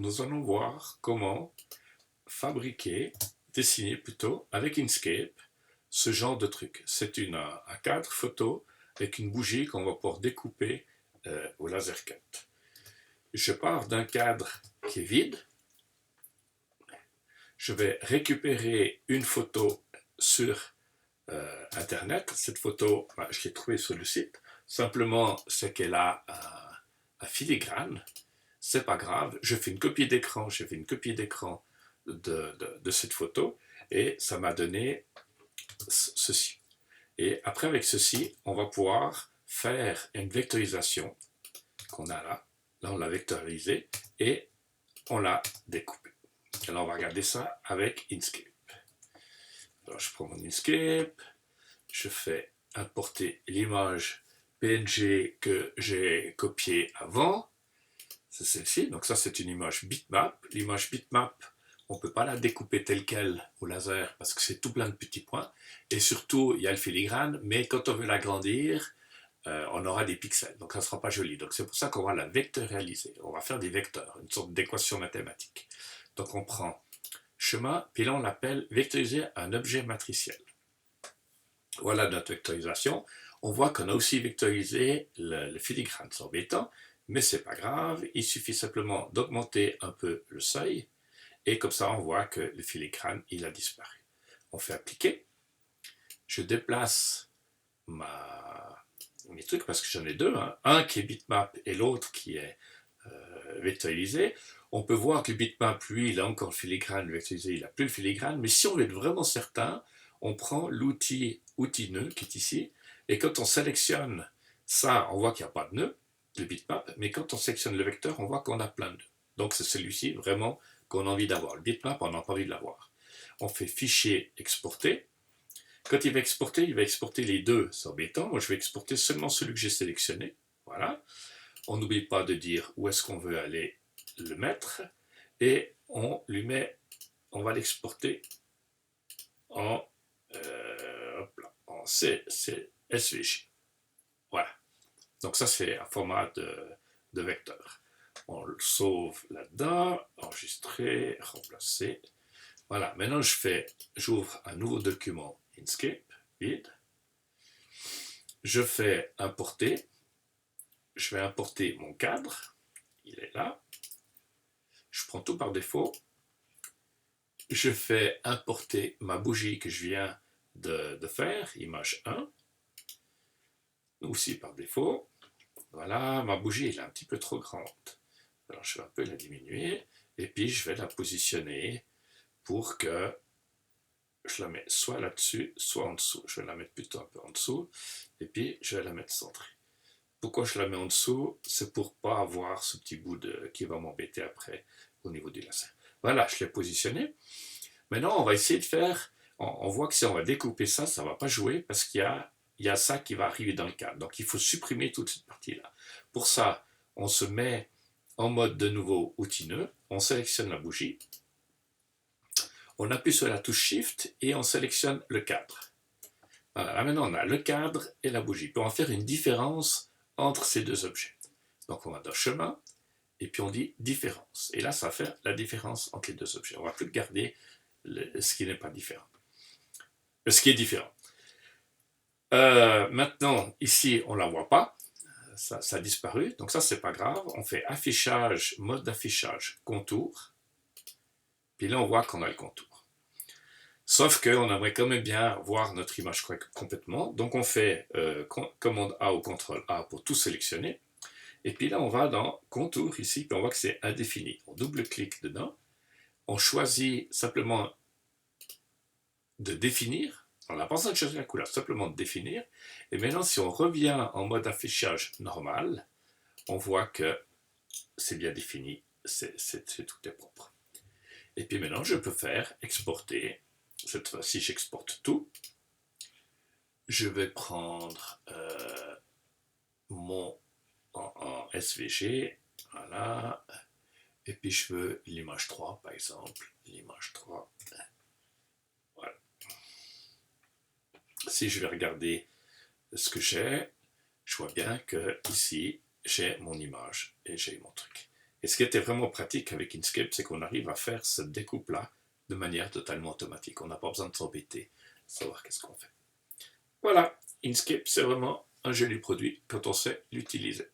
nous allons voir comment fabriquer, dessiner plutôt, avec Inkscape, ce genre de truc. C'est un cadre photo avec une bougie qu'on va pouvoir découper au laser cut. Je pars d'un cadre qui est vide. Je vais récupérer une photo sur Internet. Cette photo, je l'ai trouvée sur le site. Simplement, c'est qu'elle a un filigrane. C'est pas grave. Je fais une copie d'écran. J'ai fait une copie d'écran de cette photo et ça m'a donné ceci. Et après, avec ceci, on va pouvoir faire une vectorisation qu'on a là. Là, on l'a vectorisé et on l'a découpé. Alors, on va regarder ça avec Inkscape. Alors, je prends mon Inkscape, je fais importer l'image PNG que j'ai copiée avant. C'est celle-ci. Donc, ça, c'est une image bitmap. L'image bitmap, on ne peut pas la découper telle qu'elle au laser parce que c'est tout plein de petits points. Et surtout, il y a le filigrane, mais quand on veut l'agrandir, on aura des pixels, donc ça ne sera pas joli. Donc c'est pour ça qu'on va la vectorialiser. On va faire des vecteurs, une sorte d'équation mathématique. Donc on prend chemin, puis là on l'appelle vectoriser un objet matriciel. Voilà notre vectorisation. On voit qu'on a aussi vectorisé le filigrane. C'est embêtant, mais c'est pas grave. Il suffit simplement d'augmenter un peu le seuil, et comme ça on voit que le filigrane il a disparu. On fait appliquer. Je déplace mes trucs parce que j'en ai deux, hein. Un qui est bitmap et l'autre qui est vectorisé. On peut voir que le bitmap, lui, il a encore le filigrane vectorisé, il n'a plus le filigrane, mais si on veut être vraiment certain, on prend l'outil nœud qui est ici, et quand on sélectionne ça, on voit qu'il n'y a pas de nœud, le bitmap, mais quand on sélectionne le vecteur, on voit qu'on a plein de nœuds. Donc c'est celui-ci vraiment qu'on a envie d'avoir. Le bitmap, on n'a pas envie de l'avoir. On fait fichier exporter. Quand il va exporter les deux, c'est embêtant. Moi, je vais exporter seulement celui que j'ai sélectionné. Voilà. On n'oublie pas de dire où est-ce qu'on veut aller le mettre. Et on lui met, on va l'exporter en, en SVJ. Voilà. Donc ça, c'est un format de vecteur. On le sauve là-dedans, enregistrer, remplacer. Voilà. Maintenant, j'ouvre un nouveau document Inkscape, vide. Je fais importer. Je vais importer mon cadre. Il est là. Je prends tout par défaut. Je fais importer ma bougie que je viens de faire, image 1. Aussi par défaut. Voilà, ma bougie est un petit peu trop grande. Alors je vais un peu la diminuer. Et puis je vais la positionner pour que je la mette soit là-dessus, soit en dessous. Je vais la mettre plutôt un peu en dessous. Et puis je vais la mettre centrée. Pourquoi je la mets en dessous? C'est pour ne pas avoir ce petit bout qui va m'embêter après au niveau du laser. Voilà, je l'ai positionné. Maintenant, on va essayer de faire... On voit que si on va découper ça, ça ne va pas jouer parce qu'il y a ça qui va arriver dans le cadre. Donc, il faut supprimer toute cette partie-là. Pour ça, on se met en mode de nouveau outil nœud. On sélectionne la bougie. On appuie sur la touche Shift et on sélectionne le cadre. Voilà, là, maintenant, on a le cadre et la bougie. Puis on va faire une différence entre ces deux objets. Donc on va dans chemin, et puis on dit différence. Et là, ça va faire la différence entre les deux objets. On ne va plus garder ce qui n'est pas différent. Ce qui est différent. Maintenant, ici, on ne la voit pas. Ça a disparu. Donc ça, c'est pas grave. On fait affichage, mode d'affichage, contour. Puis là, on voit qu'on a le contour. Sauf qu'on aimerait quand même bien voir notre image complètement. Donc on fait commande A ou CTRL A pour tout sélectionner. Et puis là, on va dans contour ici, puis on voit que c'est indéfini. On double-clique dedans. On choisit simplement de définir. On n'a pas besoin de choisir la couleur, simplement de définir. Et maintenant, si on revient en mode affichage normal, on voit que c'est bien défini, tout est propre. Et puis maintenant, je peux faire exporter. Cette fois-ci, j'exporte tout. Je vais prendre mon en SVG, voilà. Et puis je veux l'image 3, par exemple. L'image 3. Voilà. Si je vais regarder ce que j'ai, je vois bien que ici, j'ai mon image et j'ai mon truc. Et ce qui était vraiment pratique avec Inkscape, c'est qu'on arrive à faire cette découpe-là de manière totalement automatique. On n'a pas besoin de s'embêter, savoir qu'est-ce qu'on fait. Voilà, Inkscape, c'est vraiment un joli produit quand on sait l'utiliser.